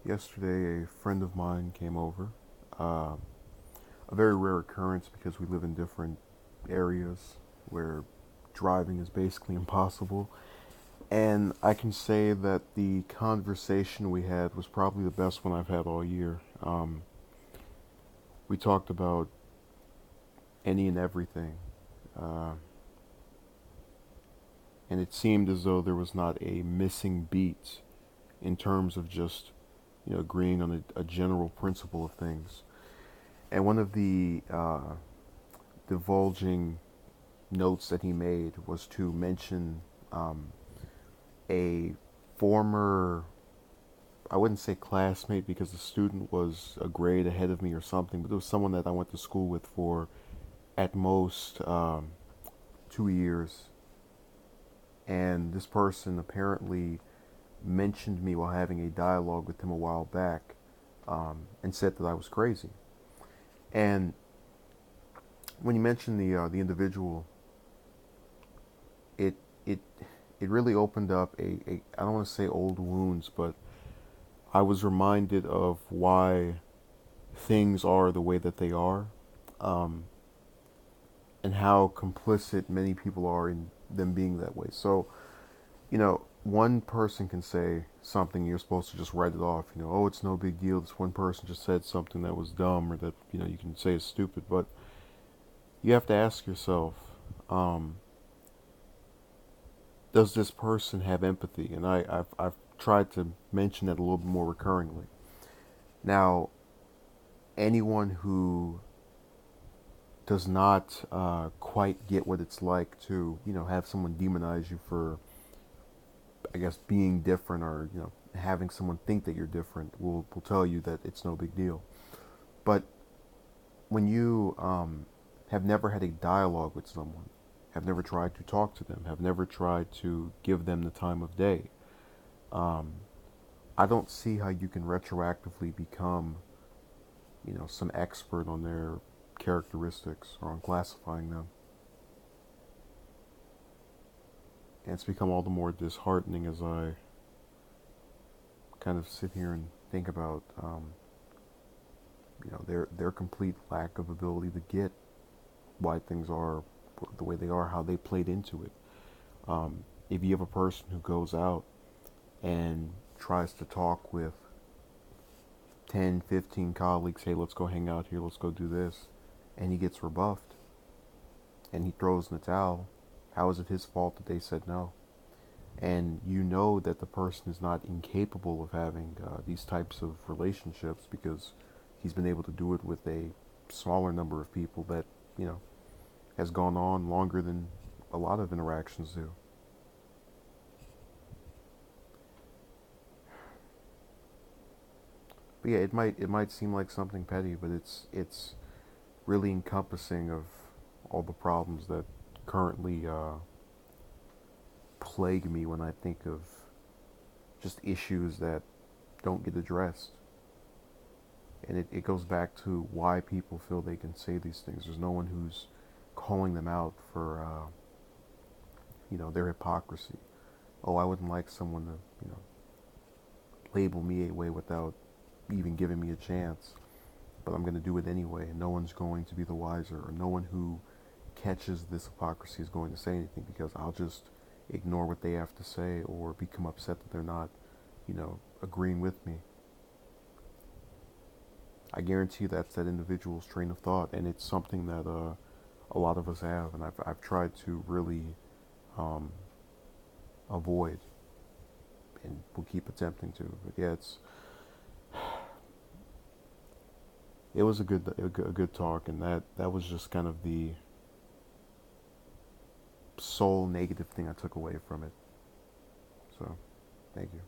Yesterday, a friend of mine came over. Uh, a very rare occurrence because we live in different areas where driving is basically impossible. And I can say that the conversation we had was probably the best one I've had all year. We talked about any and everything. Uh, and it seemed as though there was not a missing beat in terms of just, agreeing on a general principle of things. And one of the divulging notes that he made was to mention um, a former, I wouldn't say classmate because the student was a grade ahead of me or something, but it was someone that I went to school with for at most 2 years. And this person apparently mentioned me while having a dialogue with him a while back, and said that I was crazy. And when you mentioned the individual, it it it really opened up a I don't want to say old wounds, but I was reminded of why things are the way that they are, um, and how complicit many people are in them being that way. So, one person can say something, you're supposed to just write it off. Oh, it's no big deal. This one person just said something that was dumb, or that you can say is stupid. But you have to ask yourself, um, does this person have empathy? And I've tried to mention that a little bit more recurringly. Now, anyone who does not quite get what it's like to, have someone demonize you for, I guess, being different, or, having someone think that you're different, will tell you that it's no big deal. But when you have never had a dialogue with someone, have never tried to talk to them, have never tried to give them the time of day, um, I don't see how you can retroactively become, some expert on their characteristics or on classifying them. And it's become all the more disheartening as I kind of sit here and think about, their complete lack of ability to get why things are the way they are, how they played into it. If you have a person who goes out and tries to talk with 10, 15 colleagues, hey, let's go hang out here, let's go do this, and he gets rebuffed and he throws in the towel, how is it his fault that they said no? And you know that the person is not incapable of having these types of relationships because he's been able to do it with a smaller number of people that, you know, has gone on longer than a lot of interactions do. But yeah, it might seem like something petty, but it's really encompassing of all the problems that currently plague me when I think of just issues that don't get addressed. And it goes back to why people feel they can say these things. There's no one who's calling them out for, their hypocrisy. Oh, I wouldn't like someone to, label me a way without even giving me a chance, but I'm going to do it anyway, and no one's going to be the wiser, or no one who catches this hypocrisy is going to say anything because I'll just ignore what they have to say or become upset that they're not, agreeing with me. I guarantee that's that individual's train of thought, and it's something that a lot of us have, and I've tried to really um, avoid, and will keep attempting to. But yeah, it was a good talk, and that was just kind of the sole negative thing I took away from it. So, thank you.